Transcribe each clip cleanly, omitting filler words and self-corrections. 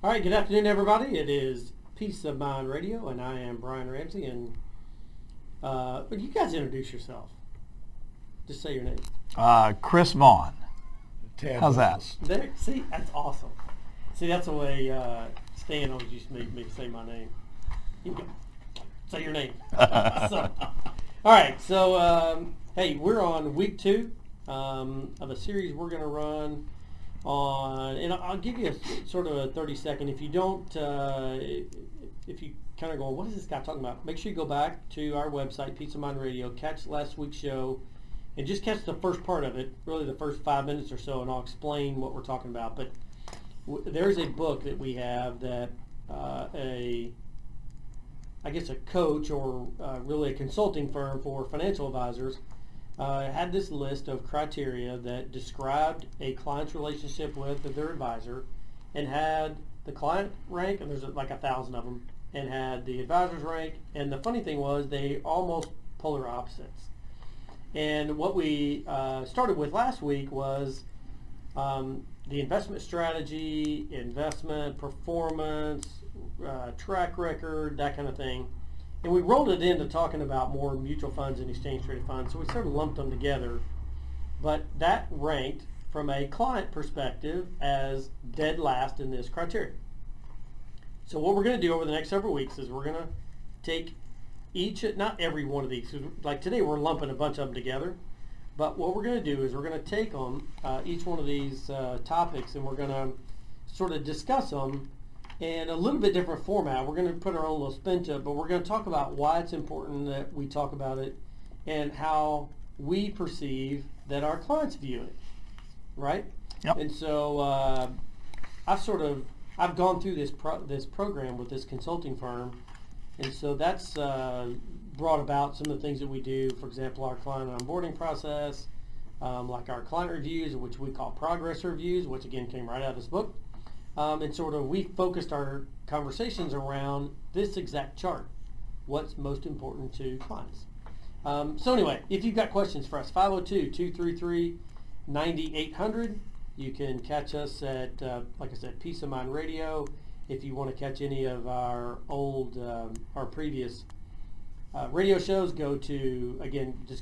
All right, good afternoon, everybody. It is Peace of Mind Radio, and I am Brian Ramsey. And but you guys introduce yourself. Just say your name. Chris Vaughn. Tad How's that? Douglas. There. See, that's awesome. See, that's the way Stan always used to make me say my name. You go. Say your name. So, all right. So, hey, we're on week 2 of a series we're going to run on, and I'll give you a sort of a 30-second. If you don't, if you kind of go, what is this guy talking about? Make sure you go back to our website, Peace of Mind Radio, catch last week's show, and just catch the first part of it, really the first 5 minutes or so, and I'll explain what we're talking about. But there's a book that we have that I guess a coach or really a consulting firm for financial advisors had this list of criteria that described a client's relationship with their advisor, and had the client rank, and there's like 1,000 of them, and had the advisor's rank. And the funny thing was they almost polar opposites. And what we started with last week was the investment strategy, investment performance, track record, that kind of thing. And we rolled it into talking about more mutual funds and exchange traded funds. So we sort of lumped them together. But that ranked from a client perspective as dead last in this criteria. So what we're going to do over the next several weeks is we're going to take each, not every one of these, like today we're lumping a bunch of them together. But what we're going to do is we're going to take them, each one of these topics, and we're going to sort of discuss them in a little bit different format. We're going to put our own little spin to it, but we're going to talk about why it's important that we talk about it and how we perceive that our clients view it, right? Yep. And so I've gone through this program with this consulting firm, and so that's brought about some of the things that we do. For example, our client onboarding process, like our client reviews, which we call progress reviews, which again came right out of this book. And sort of we focused our conversations around this exact chart, what's most important to clients. So anyway, if you've got questions for us, 502-233-9800. You can catch us at, like I said, Peace of Mind Radio. If you want to catch any of our old, our previous radio shows, just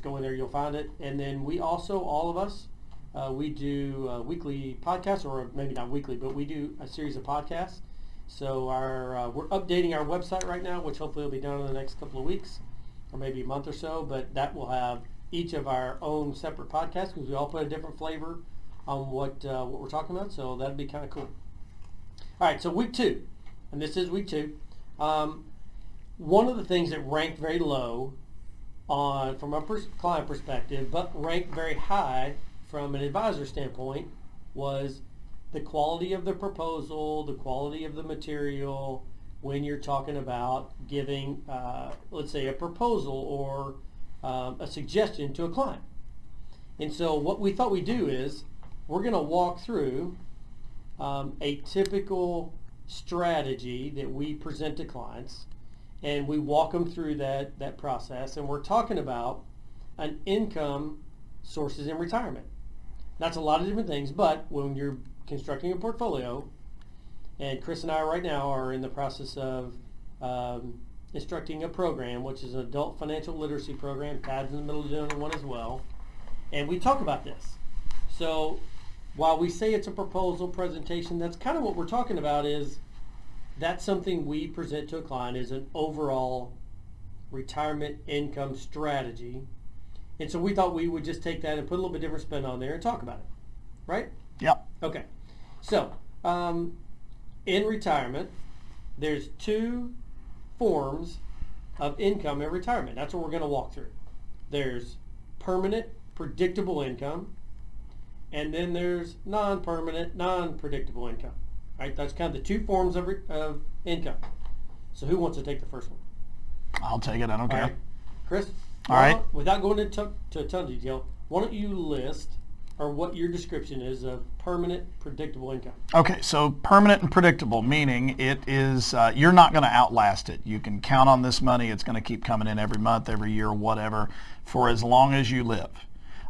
go in there, you'll find it. And then we also, all of us, we do weekly podcasts, or maybe not weekly, but we do a series of podcasts. So we're updating our website right now, which hopefully will be done in the next couple of weeks, or maybe a month or so. But that will have each of our own separate podcasts, because we all put a different flavor on what we're talking about. So that'd be kind of cool. All right, so week 2, and this is week 2. One of the things that ranked very low from a client perspective, but ranked very high from an advisor standpoint, was the quality of the proposal, the quality of the material when you're talking about giving, let's say, a proposal or a suggestion to a client. And so what we thought we'd do is we're going to walk through a typical strategy that we present to clients, and we walk them through that process, and we're talking about an income sources in retirement. That's a lot of different things, but when you're constructing a portfolio, and Chris and I right now are in the process of instructing a program, which is an adult financial literacy program. Tad's in the middle of doing one as well, and we talk about this. So while we say it's a proposal presentation, that's kind of what we're talking about. Is that's something we present to a client as an overall retirement income strategy. And so we thought we would just take that and put a little bit different spin on there and talk about it, right? Yep. Okay. So in retirement, there's 2 forms of income in retirement. That's what we're going to walk through. There's permanent, predictable income, and then there's non-permanent, non-predictable income. Right? That's kind of the 2 forms of income. So who wants to take the first one? I'll take it. I don't care. Right. Chris? All right. Without going into a ton of detail, why don't you list or what your description is of permanent, predictable income? Okay, so permanent and predictable, meaning it is, you're not going to outlast it. You can count on this money. It's going to keep coming in every month, every year, whatever, for as long as you live.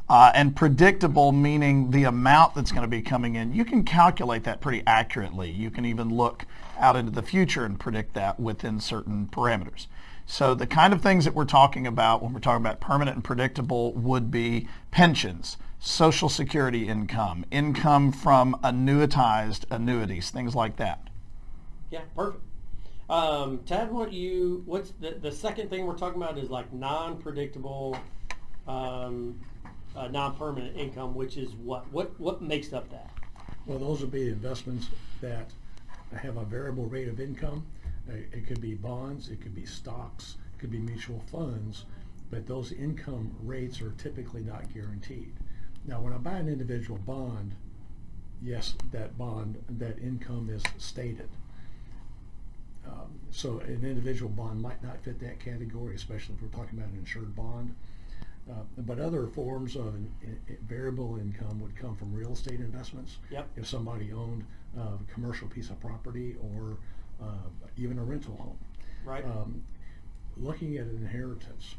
And predictable meaning the amount that's going to be coming in. You can calculate that pretty accurately. You can even look out into the future and predict that within certain parameters. So the kind of things that we're talking about when we're talking about permanent and predictable would be pensions, Social Security income, income from annuitized annuities, things like that. Yeah, perfect. Tad, what's the second thing we're talking about is like non-predictable, non-permanent income, which is what makes up that? Well, those would be investments that have a variable rate of income. It could be bonds, it could be stocks, it could be mutual funds, but those income rates are typically not guaranteed. Now, when I buy an individual bond, yes, that income is stated. So an individual bond might not fit that category, especially if we're talking about an insured bond. But other forms of variable income would come from real estate investments. Yep. If somebody owned a commercial piece of property or even a rental home. Right. Looking at an inheritance,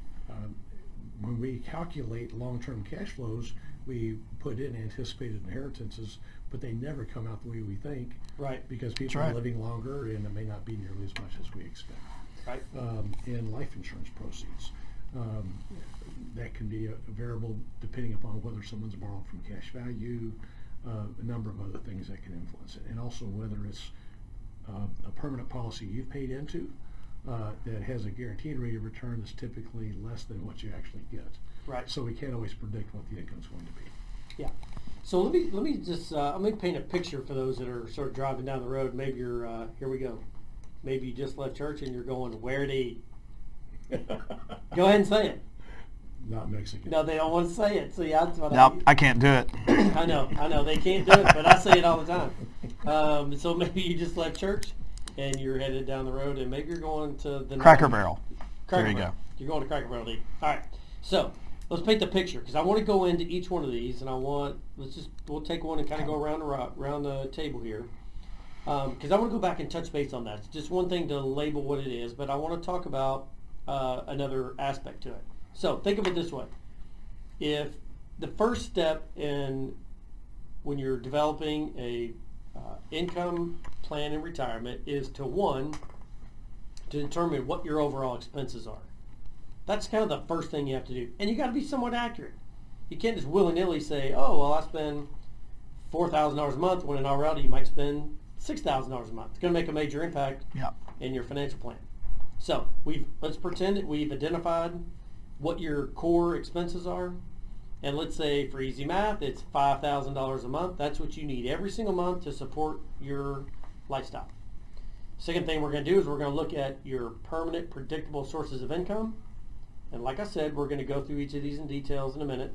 when we calculate long-term cash flows, we put in anticipated inheritances, but they never come out the way we think. Right. Because people are living longer and it may not be nearly as much as we expect. Right. In life insurance proceeds. That can be a variable depending upon whether someone's borrowed from cash value, a number of other things that can influence it, and also whether it's a permanent policy you've paid into that has a guaranteed rate of return that's typically less than what you actually get. Right. So we can't always predict what the income's going to be. Yeah. So let me just let me paint a picture for those that are sort of driving down the road. Maybe you're here we go. Maybe you just left church and you're going where to eat. Go ahead and say it. Not Mexican. No, they don't want to say it. See, that's what I can't do it. I know, they can't do it, but I say it all the time. So maybe you just left church and you're headed down the road, and maybe you're going to the Cracker Barrel. Cracker There you Barrel. go. You're going to Cracker Barrel to eat. All right. So let's paint the picture, because I want to go into each one of these, and we'll take one and kind of go around the table here, because I want to go back and touch base on that. It's just one thing to label what it is, but I want to talk about another aspect to it. So think of it this way. If the first step when you're developing a income plan in retirement is to determine what your overall expenses are. That's kind of the first thing you have to do. And you got to be somewhat accurate. You can't just willy-nilly say, oh, well, I spend $4,000 a month, when in all reality you might spend $6,000 a month. It's going to make a major impact in your financial plan. So let's pretend that we've identified what your core expenses are, and let's say for easy math it's $5,000 a month. That's what you need every single month to support your lifestyle. Second thing we're going to do is we're going to look at your permanent predictable sources of income, and like I said, we're going to go through each of these in details in a minute.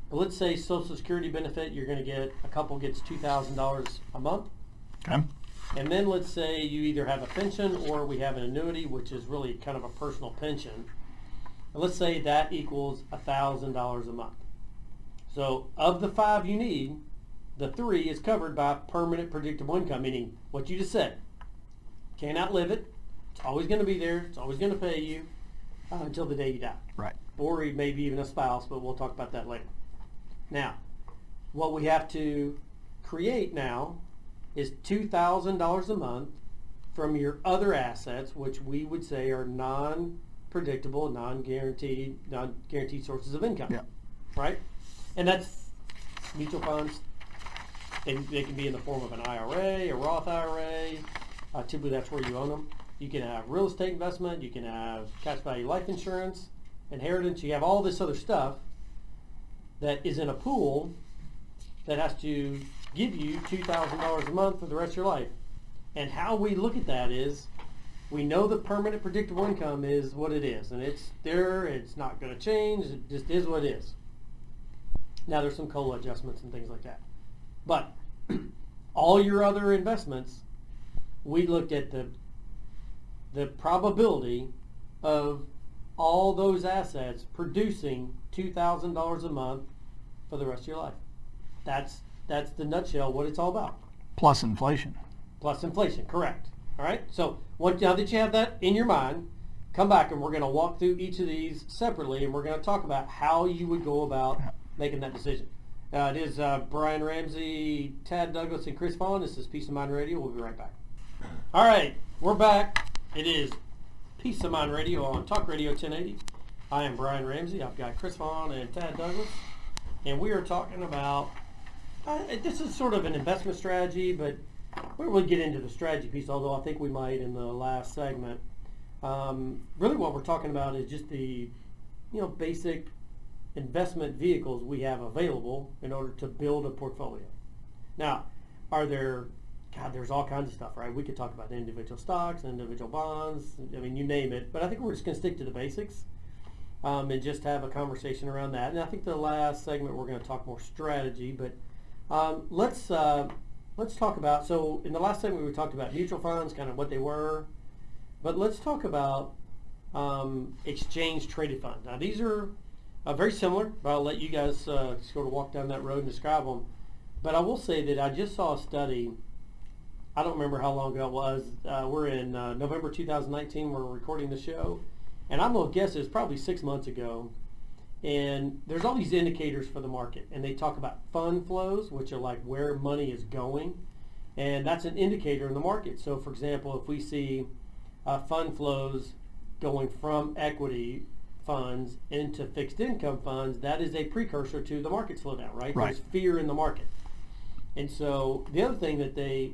But let's say Social Security benefit, you're going to get a couple gets $2,000 a month. Okay. And then let's say you either have a pension or we have an annuity, which is really kind of a personal pension. And let's say that equals $1,000 a month. So of the 5 you need, the 3 is covered by permanent predictable income, meaning what you just said. Can't outlive it. It's always going to be there. It's always going to pay you until the day you die. Right. Or maybe even a spouse, but we'll talk about that later. Now, what we have to create now is $2,000 a month from your other assets, which we would say are non-predictable, non-guaranteed sources of income. Yeah. Right? And that's mutual funds. They can be in the form of an IRA, a Roth IRA. Typically that's where you own them. You can have real estate investment. You can have cash value life insurance, inheritance. You have all this other stuff that is in a pool that has to give you $2,000 a month for the rest of your life. And how we look at that is we know the permanent predictable income is what it is, and it's there. It's not going to change. It just is what it is. Now there's some COLA adjustments and things like that. But all your other investments, we looked at the probability of all those assets producing $2,000 a month for the rest of your life. That's the nutshell what it's all about. Plus inflation. Plus inflation, correct. All right. So now that you have that in your mind, come back and we're going to walk through each of these separately, and we're going to talk about how you would go about making that decision. It is Brian Ramsey, Tad Douglas, and Chris Vaughn. This is Peace of Mind Radio. We'll be right back. All right, we're back. It is Peace of Mind Radio on Talk Radio 1080. I am Brian Ramsey. I've got Chris Vaughn and Tad Douglas. And we are talking about, this is sort of an investment strategy, but we don't really get into the strategy piece, although I think we might in the last segment. Really what we're talking about is just the, basic investment vehicles we have available in order to build a portfolio. Now, there's all kinds of stuff, right? We could talk about individual stocks, individual bonds, you name it, but I think we're just going to stick to the basics and just have a conversation around that. And I think the last segment we're going to talk more strategy, but let's talk about, so in the last segment we talked about mutual funds, kind of what they were, but let's talk about exchange traded funds. Now these are very similar, but I'll let you guys sort of walk down that road and describe them. But I will say that I just saw a study, I don't remember how long ago it was, we're in November 2019, we're recording the show, and I'm going to guess it was probably 6 months ago, and there's all these indicators for the market, and they talk about fund flows, which are like where money is going, and that's an indicator in the market. So for example, if we see fund flows going from equity funds into fixed income funds, that is a precursor to the market slowdown, right? Right. There's fear in the market. And so the other thing that they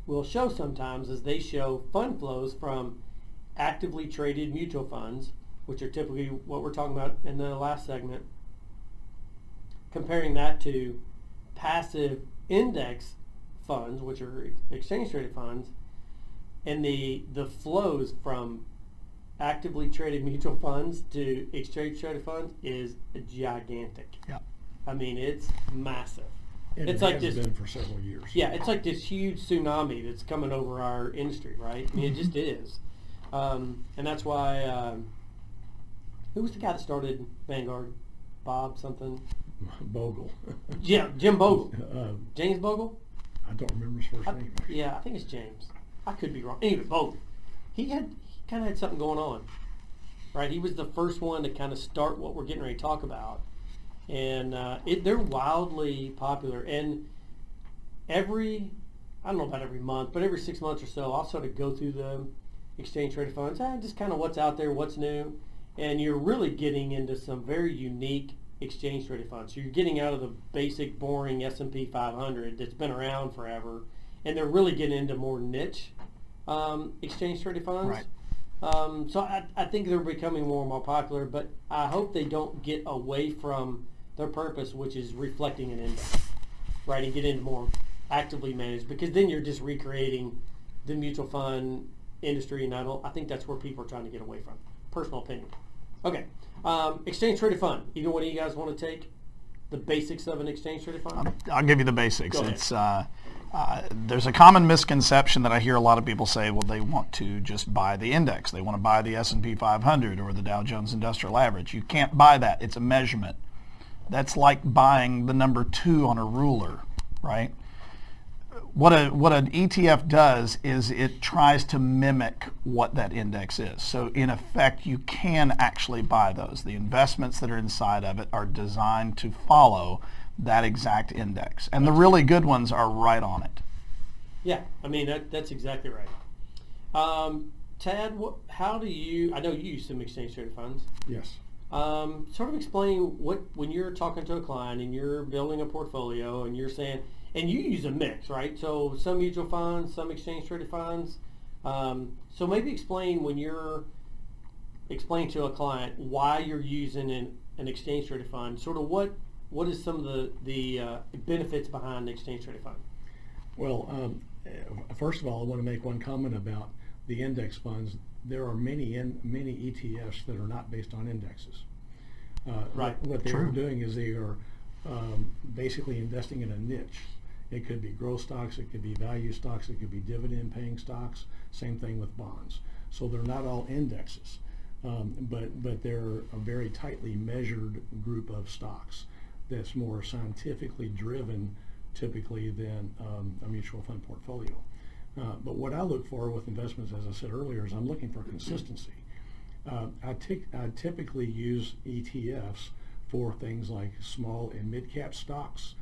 will show sometimes is they show fund flows from actively traded mutual funds, which are typically what we're talking about in the last segment, comparing that to passive index funds, which are exchange traded funds, and the flows from actively traded mutual funds to exchange traded funds is gigantic. Yeah. It's massive. And It's it like has this, been for several years. yeah, it's like this huge tsunami that's coming over our industry, right? It just is. And that's why, who was the guy that started Vanguard? Bob something? Bogle. Yeah, Jim Bogle. James Bogle? I don't remember his first name. Yeah, I think it's James. I could be wrong. Anyway, Bogle. He kind of had something going on, right? He was the first one to kind of start what we're getting ready to talk about. And they're wildly popular. And I don't know about every month, but every 6 months or so, I'll sort of go through the exchange traded funds, just kind of what's out there, what's new. And you're really getting into some very unique exchange traded funds. So you're getting out of the basic, boring S&P 500 that's been around forever, and they're really getting into more niche exchange traded funds. Right. So I think they're becoming more and more popular, but I hope they don't get away from their purpose, which is reflecting an index, right, and get into more actively managed, because then you're just recreating the mutual fund industry, and I think that's where people are trying to get away from. Personal opinion. Okay, exchange traded fund. Either one of you guys want to take the basics of an exchange traded fund? I'll give you the basics. Go ahead. It's there's a common misconception that I hear a lot of people say, well, they want to just buy the index. They want to buy the S&P 500 or the Dow Jones Industrial Average. You can't buy that. It's a measurement. That's like buying the number 2 on a ruler, right? What an ETF does is it tries to mimic what that index is. So in effect, you can actually buy those. The investments that are inside of it are designed to follow that exact index. And the really good ones are right on it. Yeah, that's exactly right. Tad, how do you, I know you use some exchange traded funds. Yes. Sort of explain when you're talking to a client and you're building a portfolio and you're saying, and you use a mix, right? So some mutual funds, some exchange traded funds. So maybe explain when you're explaining to a client why you're using an exchange traded fund, sort of what is some of the benefits behind the exchange traded fund? Well, first of all, I want to make one comment about the index funds. There are many ETFs that are not based on indexes. Right. What they are doing is they are basically investing in a niche. It could be growth stocks, it could be value stocks, it could be dividend paying stocks. Same thing with bonds. So they're not all indexes, but they're a very tightly measured group of stocks that's more scientifically driven typically than a mutual fund portfolio. But what I look for with investments, as I said earlier, is I'm looking for consistency. I typically use ETFs for things like small and mid-cap stocks.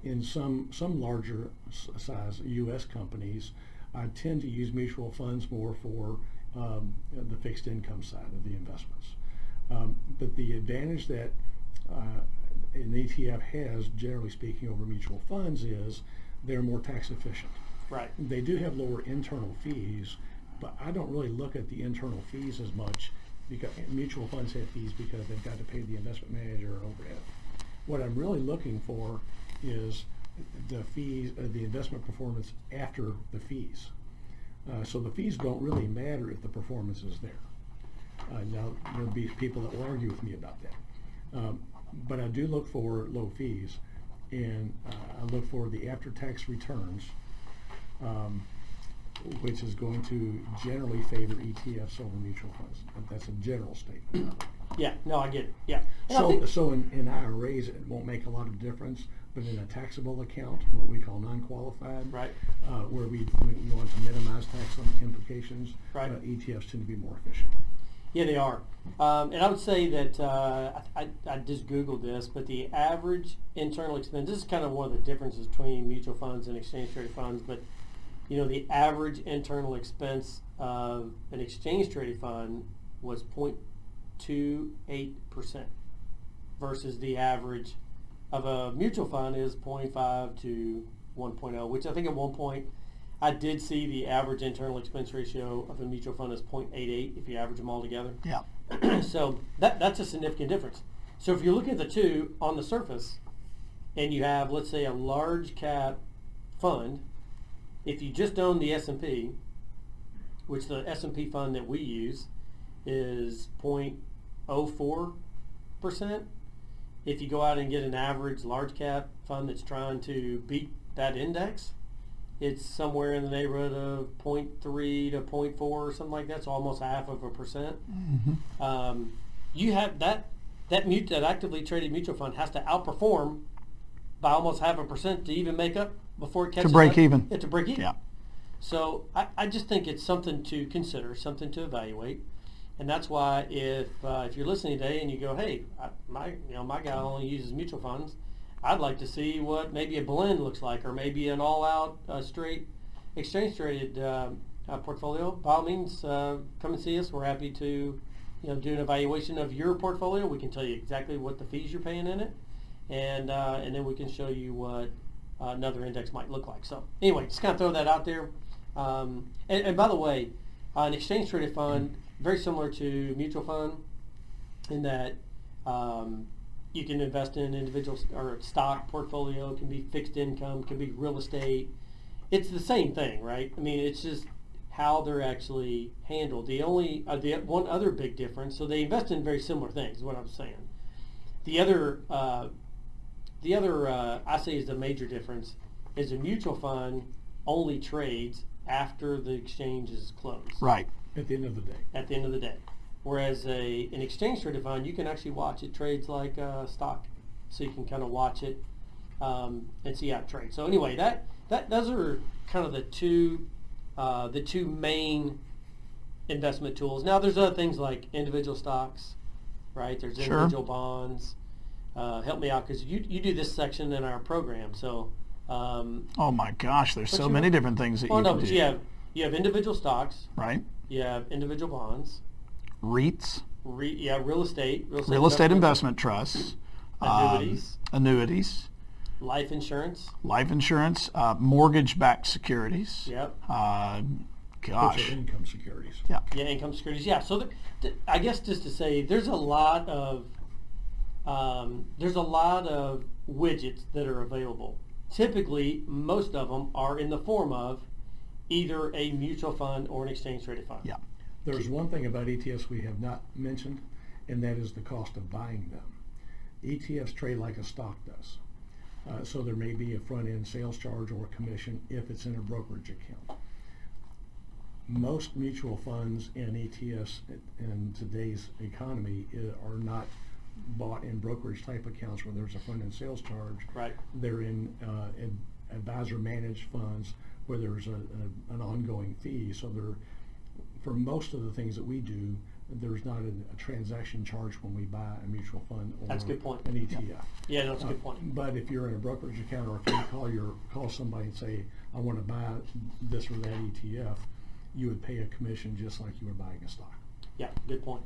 In some larger size U.S. companies, I tend to use mutual funds more for the fixed income side of the investments. But the advantage that an ETF has, generally speaking, over mutual funds is they're more tax efficient. Right. They do have lower internal fees, but I don't really look at the internal fees as much, because mutual funds have fees because they've got to pay the investment manager or overhead. What I'm really looking for is the fees, the investment performance after the fees. So the fees don't really matter if the performance is there. Now, there'll be people that will argue with me about that. But I do look for low fees, and I look for the after-tax returns, which is going to generally favor ETFs over mutual funds. That's a general statement. Yeah, no, I get it. Yeah. And I think, So in IRAs, it won't make a lot of difference, but in a taxable account, what we call non-qualified, right. Where we want to minimize tax implications, Right. ETFs tend to be more efficient. Yeah, they are. And I would say that I just Googled this, but the average internal expense, this is kind of one of the differences between mutual funds and exchange traded funds, but the average internal expense of an exchange traded fund was 0.28% versus the average of a mutual fund is 0.5 to 1.0, which I think at one point I did see the average internal expense ratio of a mutual fund is 0.88 if you average them all together. Yeah. So that's a significant difference. So if you're looking at the two on the surface and you have, let's say, a large cap fund, if you just own the S&P, which the S&P fund that we use is 0.04%, if you go out and get an average large cap fund that's trying to beat that index, it's somewhere in the neighborhood of 0.3 to 0.4 or something like that, so almost 0.5%. You have that actively traded mutual fund has to outperform by almost 0.5% to even make up before it catches break up. even. Yeah, to break even. Yeah. So I just think it's something to consider, something to evaluate. And that's why if you're listening today and you go, hey, my guy only uses mutual funds, I'd like to see what maybe a blend looks like, or maybe an all-out straight exchange-traded portfolio. By all means, come and see us. We're happy to do an evaluation of your portfolio. We can tell you exactly what the fees you're paying in it, and then we can show you what another index might look like. So anyway, just kind of throw that out there. And by the way, an exchange-traded fund, very similar to mutual fund in that you can invest in individual or stock portfolio. It can be fixed income, it can be real estate. It's the same thing, right? I mean, it's just how they're actually handled. The one other big difference, so they invest in very similar things, is what I'm saying. The other I say is the major difference is a mutual fund only trades after the exchange is closed. Right. At the end of the day. At the end of the day. Whereas an exchange traded fund, you can actually watch it. Trades like stock, so you can kind of watch it and see how it trades. So anyway, those are kind of the two main investment tools. Now there's other things like individual stocks, right? There's individual bonds. Help me out, because you do this section in our program. So. Oh my gosh, there's so many different things that you can do. But you have individual stocks. Right. You have individual bonds. REITs. Real estate. Real estate investment trusts. Annuities. Life insurance. Mortgage-backed securities. Yep. Which are income securities. Yeah. Yeah, income securities. Yeah. So I guess just to say, there's a lot of widgets that are available. Typically, most of them are in the form of either a mutual fund or an exchange-traded fund. Yeah. There's one thing about ETFs we have not mentioned, and that is the cost of buying them. ETFs trade like a stock does. So there may be a front-end sales charge or commission if it's in a brokerage account. Most mutual funds and ETFs in today's economy are not bought in brokerage type accounts where there's a front-end sales charge. Right. They're in advisor managed funds where there's an ongoing fee. So for most of the things that we do, there's not a transaction charge when we buy a mutual fund or That's a good point. an ETF. Yeah, that's a good point. But if you're in a brokerage account, or if you call somebody and say, I want to buy this or that ETF, you would pay a commission just like you were buying a stock. Yeah, good point.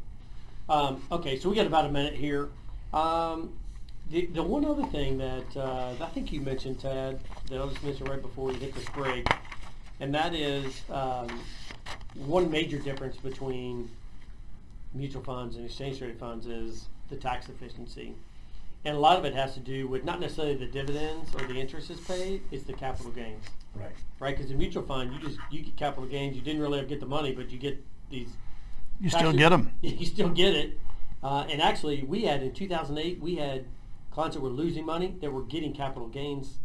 Okay, so we got about a minute here. The one other thing that I think you mentioned, Tad, that I'll just mention right before we hit this break, and that is one major difference between mutual funds and exchange traded funds is the tax efficiency. And a lot of it has to do with not necessarily the dividends or the interest is paid, it's the capital gains. Right. Right, because in mutual fund, you get capital gains. You didn't really get the money, but you get these. You still get them. You still get it. And actually, we had in 2008, we had clients that were losing money that were getting capital gains,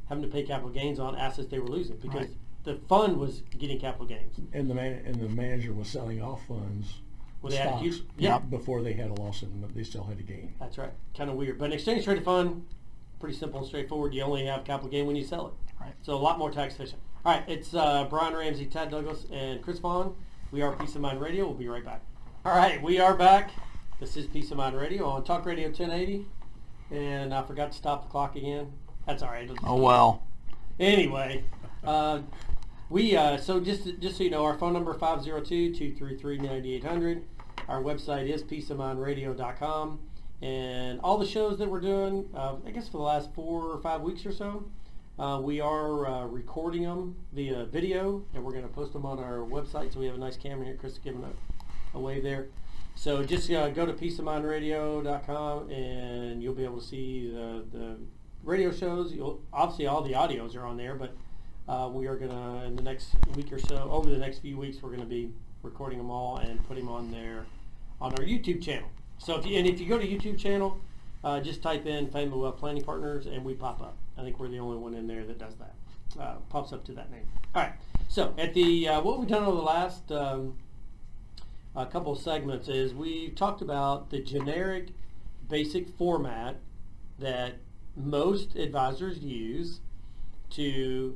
having to pay capital gains on assets they were losing because the fund was getting capital gains. And the manager was selling off funds. Well, they had a stocks huge, yeah, before they had a loss in them, but they still had a gain. that's right. Kind of weird. But an exchange traded fund, pretty simple and straightforward. You only have capital gain when you sell it. Right. So a lot more tax efficient. All right, it's Brian Ramsey, Tad Douglas, and Chris Vaughn. We are Peace of Mind Radio. We'll be right back. All right, we are back. This is Peace of Mind Radio on Talk Radio 1080. And I forgot to stop the clock again. That's all right. Oh, well. Anyway, so just so you know, our phone number 502-233-9800. Our website is peaceofmindradio.com. And all the shows that we're doing, I guess for the last 4 or 5 weeks or so, we are recording them via video, and we're going to post them on our website. So we have a nice camera here. Chris is giving a wave there. So just go to peaceofmindradio.com, and you'll be able to see the radio shows. Obviously, all the audios are on there, but we are going to, in the next week or so, over the next few weeks, we're going to be recording them all and putting them on our YouTube channel. So if you go to YouTube channel, just type in Family Wealth Planning Partners, and we pop up. I think we're the only one in there that does that. Pops up to that name. All right. So at the what we've done over the last a couple of segments is we talked about the generic basic format that most advisors use to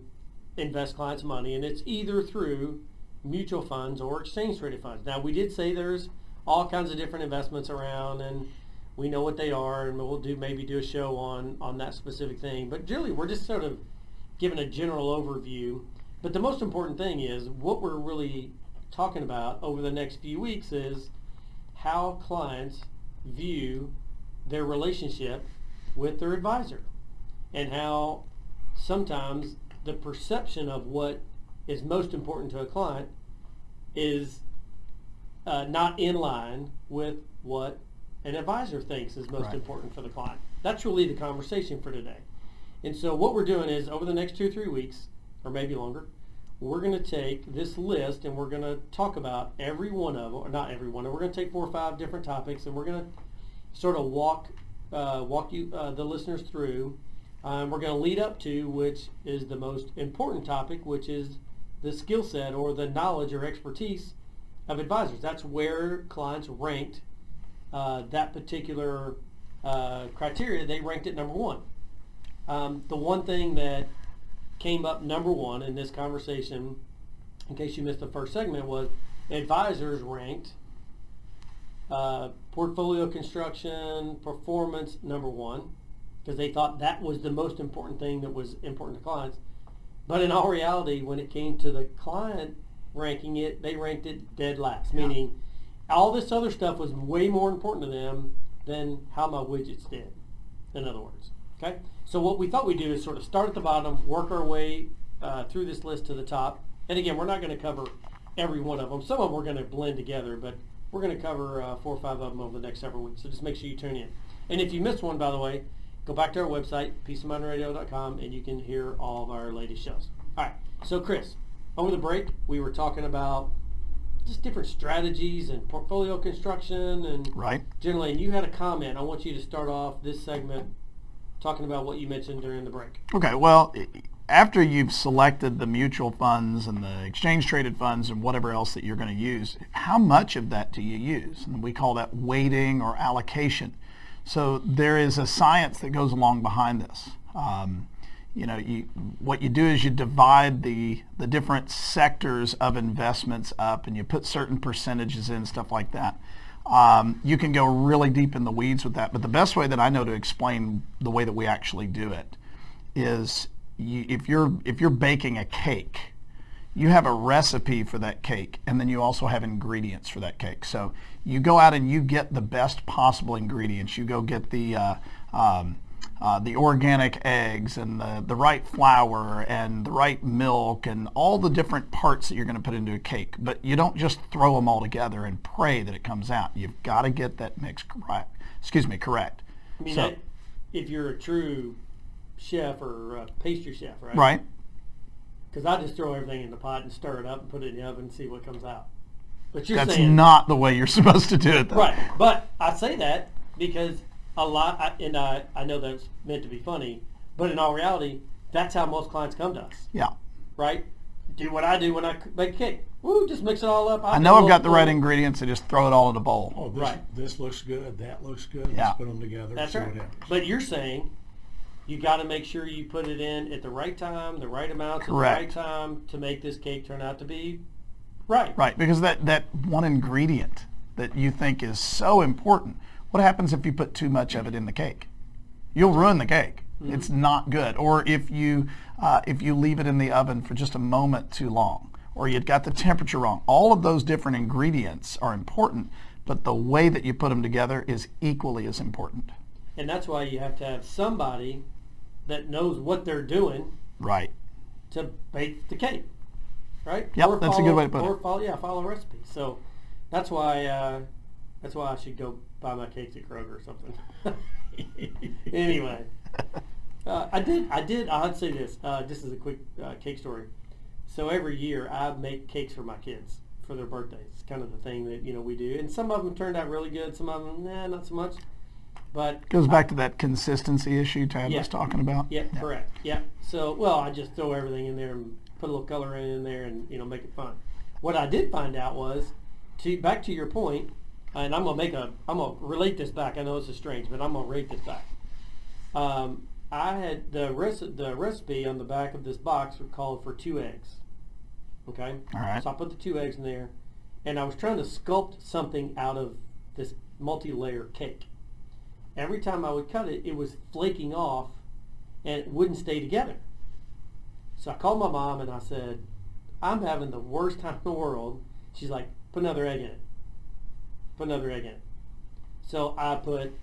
invest clients' money, and it's either through mutual funds or exchange traded funds. Now, we did say there's all kinds of different investments around, and we know what they are, and we'll maybe do a show on that specific thing. But generally, we're just sort of giving a general overview. But the most important thing is what we're really talking about over the next few weeks is how clients view their relationship with their advisor, and how sometimes the perception of what is most important to a client is not in line with what an advisor thinks is most important for the client. That's really the conversation for today. And so what we're doing is over the next 2 or 3 weeks, or maybe longer, we're going to take this list and we're going to talk about every one of them, or not every one, we're going to take 4 or 5 different topics, and we're going to sort of walk you, the listeners through. We're going to lead up to which is the most important topic, which is the skill set or the knowledge or expertise of advisors. That's where clients ranked that particular criteria. They ranked it number 1. The one thing that came up number 1 in this conversation, in case you missed the first segment, was advisors ranked portfolio construction performance number 1, because they thought that was the most important thing that was important to clients. But in all reality, when it came to the client ranking it, they ranked it dead last, meaning all this other stuff was way more important to them than how my widgets did, in other words. Okay? So what we thought we'd do is sort of start at the bottom, work our way through this list to the top. And again, we're not going to cover every one of them. Some of them we're going to blend together, but we're going to cover 4 or 5 of them over the next several weeks. So just make sure you tune in. And if you missed one, by the way, go back to our website, peaceofmindradio.com, and you can hear all of our latest shows. All right. So Chris, over the break, we were talking about just different strategies and portfolio construction and generally, and you had a comment. I want you to start off this segment talking about what you mentioned during the break. Okay, well, after you've selected the mutual funds and the exchange traded funds and whatever else that you're going to use, how much of that do you use? And we call that weighting or allocation. So there is a science that goes along behind this. what you do is you divide the different sectors of investments up, and you put certain percentages in, stuff like that. You can go really deep in the weeds with that, but the best way that I know to explain the way that we actually do it is if you're baking a cake, you have a recipe for that cake, and then you also have ingredients for that cake. So you go out and you get the best possible ingredients. You go get the organic eggs and the right flour and the right milk and all the different parts that you're going to put into a cake. But you don't just throw them all together and pray that it comes out. You've got to get that mix correct. I mean, So, if you're a true chef or a pastry chef, right? right. Because I just throw everything in the pot and stir it up and put it in the oven and see what comes out. But you're That's saying not the way you're supposed to do it, though. right. But I say that because I know that's meant to be funny, but in all reality, that's how most clients come to us, Yeah. right? Do what I do when I make a cake. Woo, just mix it all up. I know I've got the right ingredients, and just throw it all in a bowl. Oh, Right. this looks good, that looks good, Yeah. let's put them together, That's see right. what happens. But you're saying you got to make sure you put it in at the right time, the right amounts, at the Correct. right time to make this cake turn out to be right. Right, because that one ingredient that you think is so important, what happens if you put too much of it in the cake? You'll ruin the cake. Mm-hmm. It's not good. Or if you leave it in the oven for just a moment too long, or you've got the temperature wrong. All of those different ingredients are important, but the way that you put them together is equally as important. And that's why you have to have somebody that knows what they're doing Right. to bake the cake, right? Yep, that's a good way to put it. Or follow a recipe. So that's why I should go buy my cakes at Kroger or something. Anyway, I'd say this. This is a quick cake story. So every year I make cakes for my kids for their birthdays. It's kind of the thing that we do. And some of them turned out really good. Some of them, not so much. But Goes back to that consistency issue Tad Yeah. was talking about. yeah, correct. Yeah. So, I just throw everything in there and put a little color in there and, make it fun. What I did find out was, back to your point, and I'm gonna relate this back. I know this is strange, but I'm gonna relate this back. I had the recipe on the back of this box called for 2 eggs. Okay. All right. So I put the 2 eggs in there, and I was trying to sculpt something out of this multi-layer cake. Every time I would cut it, it was flaking off, and it wouldn't stay together. So I called my mom and I said, I'm having the worst time in the world. She's like, put another egg in it. Put another egg in it. So I put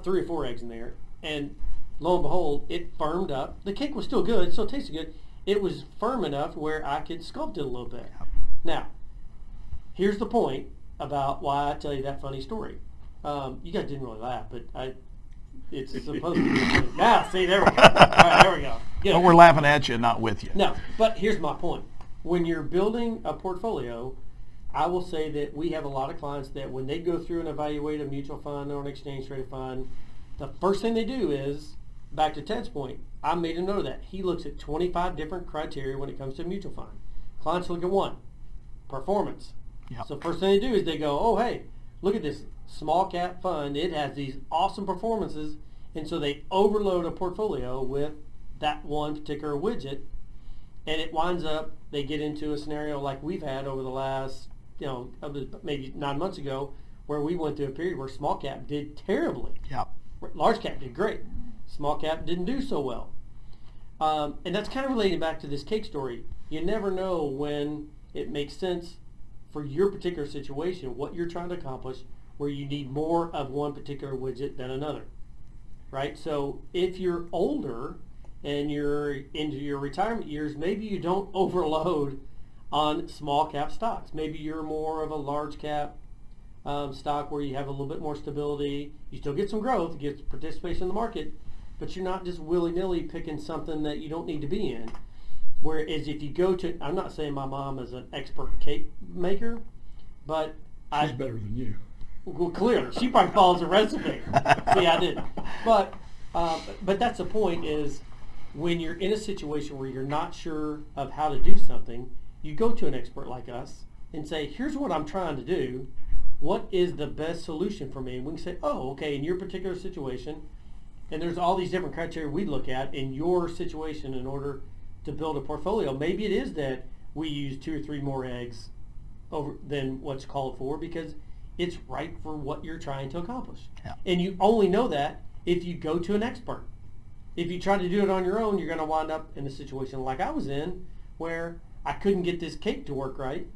3 or 4 eggs in there, and lo and behold, it firmed up. The cake was still good, still tasted good. It was firm enough where I could sculpt it a little bit. Now, here's the point about why I tell you that funny story. You guys didn't really laugh, but it's supposed to be funny. Now, see, there we go. All right, there we go. Good. But we're laughing at you, not with you. No, but here's my point. When you're building a portfolio, I will say that we have a lot of clients that when they go through and evaluate a mutual fund or an exchange traded fund, the first thing they do is, back to Ted's point, I made a note of that. He looks at 25 different criteria when it comes to a mutual fund. Clients look at 1, performance. Yep. So first thing they do is they go, oh, hey, look at this small cap fund. It has these awesome performances. And so they overload a portfolio with that one particular widget. And it winds up, they get into a scenario like we've had over the last, maybe 9 months ago, where we went through a period where small cap did terribly. Yep. Large cap did great. Small cap didn't do so well. And that's kind of relating back to this cake story. You never know when it makes sense for your particular situation, what you're trying to accomplish, where you need more of one particular widget than another, right? So if you're older and you're into your retirement years, maybe you don't overload on small cap stocks. Maybe you're more of a large cap stock where you have a little bit more stability. You still get some growth, get participation in the market, but you're not just willy-nilly picking something that you don't need to be in. Whereas if you go to, I'm not saying my mom is an expert cake maker, but She's better than you. well, clearly, she probably follows a recipe. See, I didn't. But that's the point is when you're in a situation where you're not sure of how to do something, you go to an expert like us and say, here's what I'm trying to do. What is the best solution for me? And we can say, oh, okay, in your particular situation, And there's all these different criteria we look at in your situation in order to build a portfolio. Maybe it is that we use 2 or 3 more eggs over than what's called for because it's right for what you're trying to accomplish. Yeah. And you only know that if you go to an expert. If you try to do it on your own, you're going to wind up in a situation like I was in where I couldn't get this cake to work right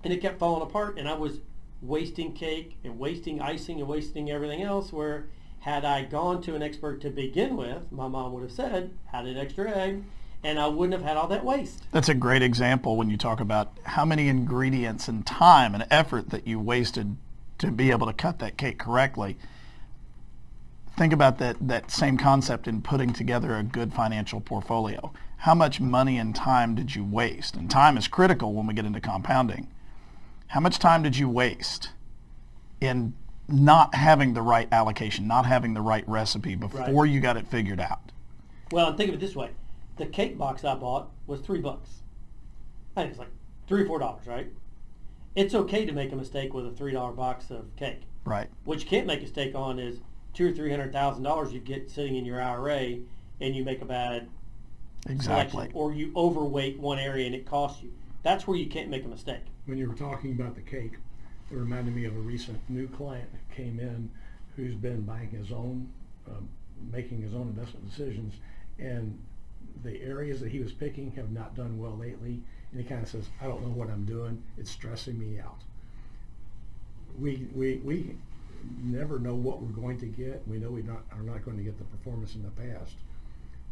and it kept falling apart and I was wasting cake and wasting icing and wasting everything else, where had I gone to an expert to begin with, my mom would have said, had an extra egg, and I wouldn't have had all that waste. That's a great example when you talk about how many ingredients and time and effort that you wasted to be able to cut that cake correctly. Think about that same concept in putting together a good financial portfolio. How much money and time did you waste? And time is critical when we get into compounding. How much time did you waste in not having the right allocation, not having the right recipe before you got it figured out? Well, and think of it this way. The cake box I bought was $3. I think it's like $3 or $4, right? It's okay to make a mistake with a $3 box of cake. Right. What you can't make a mistake on is $200,000 or $300,000 you get sitting in your IRA and you make a bad Exactly. selection, or you overweight one area and it costs you. That's where you can't make a mistake. When you were talking about the cake, it reminded me of a recent new client that came in who's been buying his own, making his own investment decisions, and the areas that he was picking have not done well lately, and he kind of says, I don't know what I'm doing, it's stressing me out. We never know what we're going to get. We know are not going to get the performance in the past,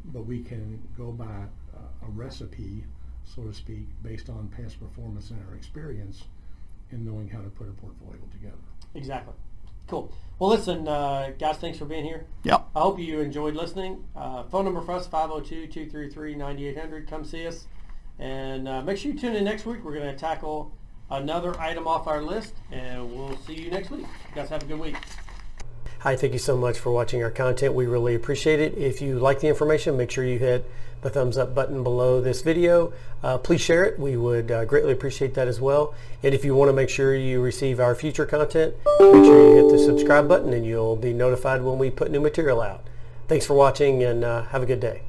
but we can go by a recipe, so to speak, based on past performance and our experience in knowing how to put a portfolio together. Exactly. Cool. Well, listen, guys, thanks for being here. Yep. I hope you enjoyed listening. Phone number for us, 502-233-9800. Come see us. And make sure you tune in next week. We're going to tackle another item off our list, and we'll see you next week. You guys have a good week. Hi, thank you so much for watching our content. We really appreciate it. If you like the information, make sure you hit the thumbs up button below this video. Please share it. We would greatly appreciate that as well. And if you want to make sure you receive our future content, make sure you hit the subscribe button and you'll be notified when we put new material out. Thanks for watching, and have a good day.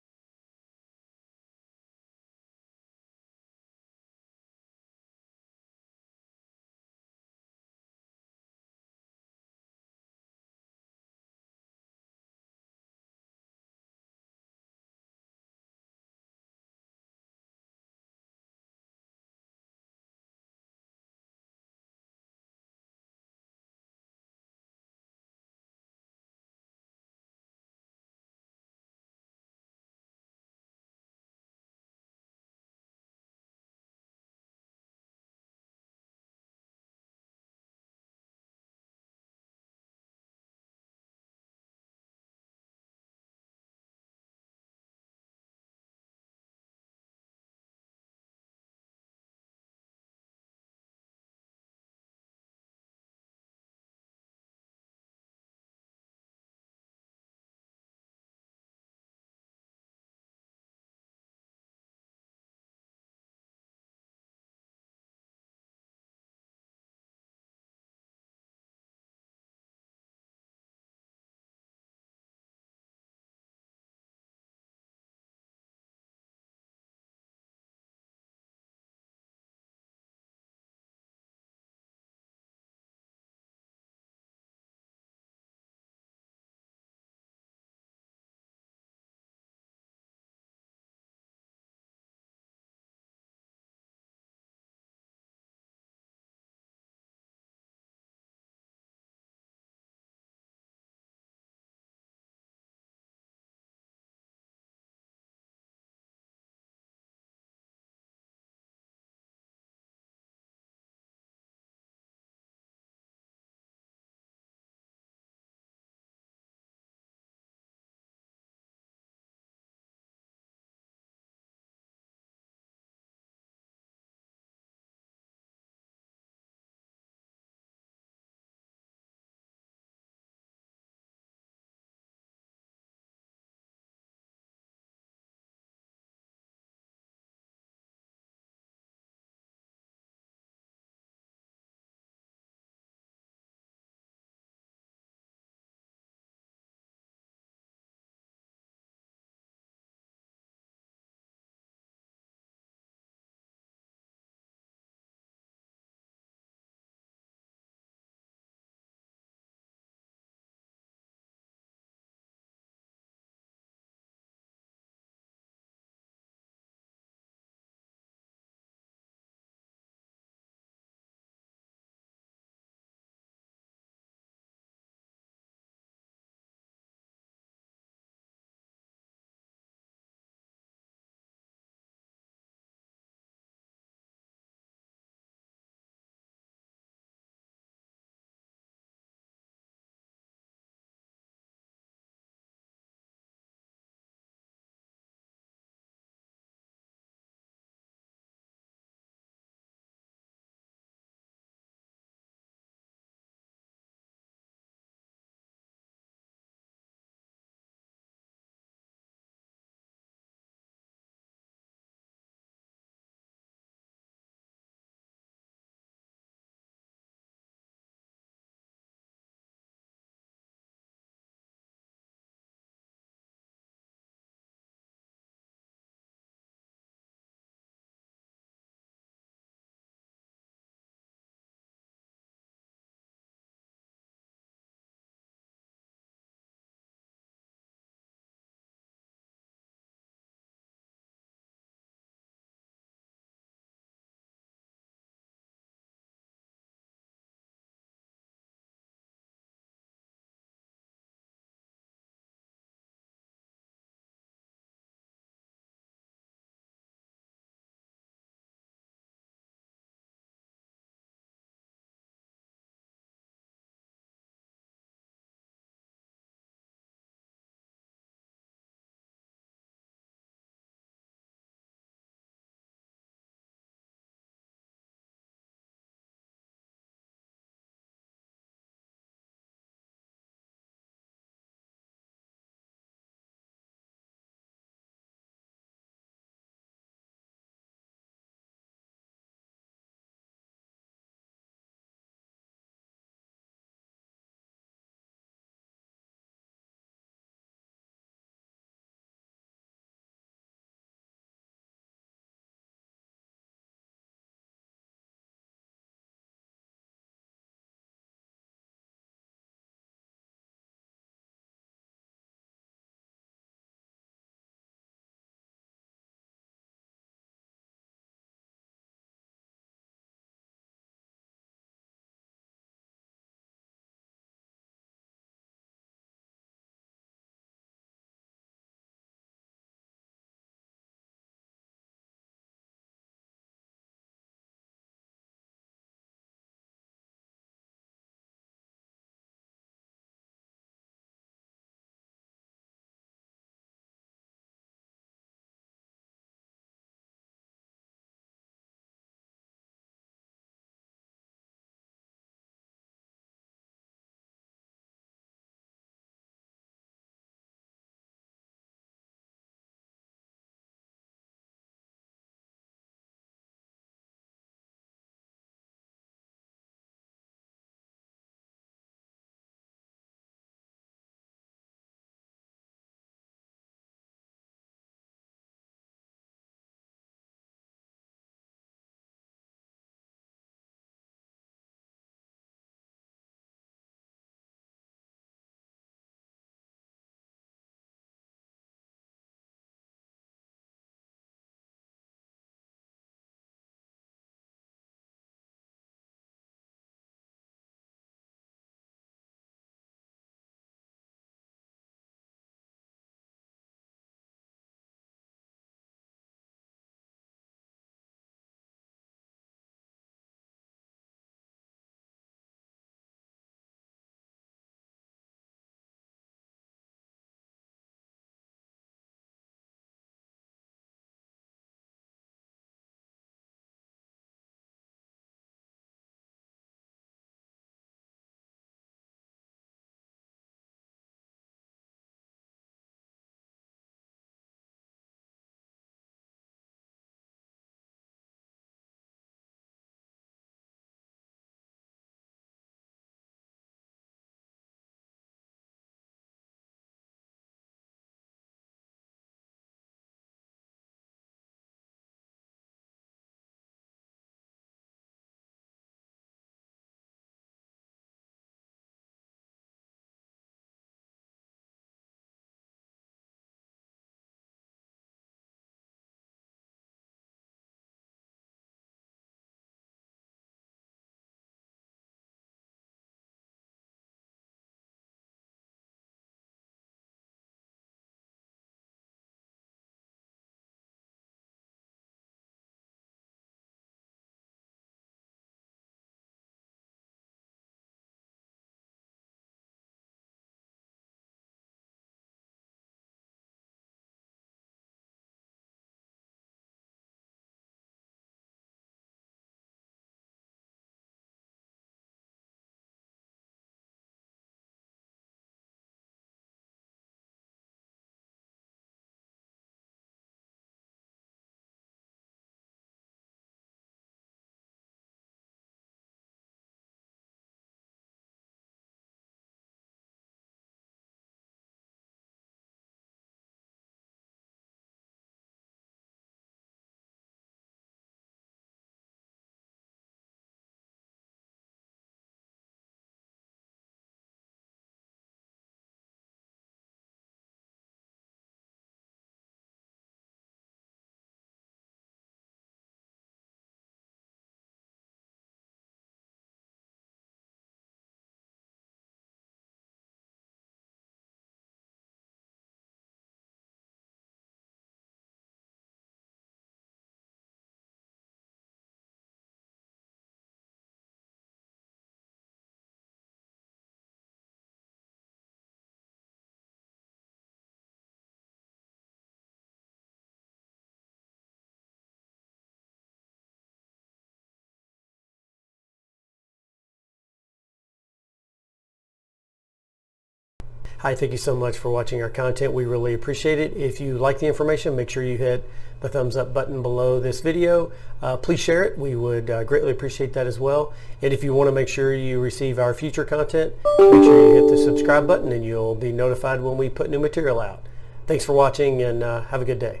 Hi, thank you so much for watching our content. We really appreciate it. If you like the information, make sure you hit the thumbs up button below this video. Please share it. We would greatly appreciate that as well. And if you want to make sure you receive our future content, make sure you hit the subscribe button and you'll be notified when we put new material out. Thanks for watching, and have a good day.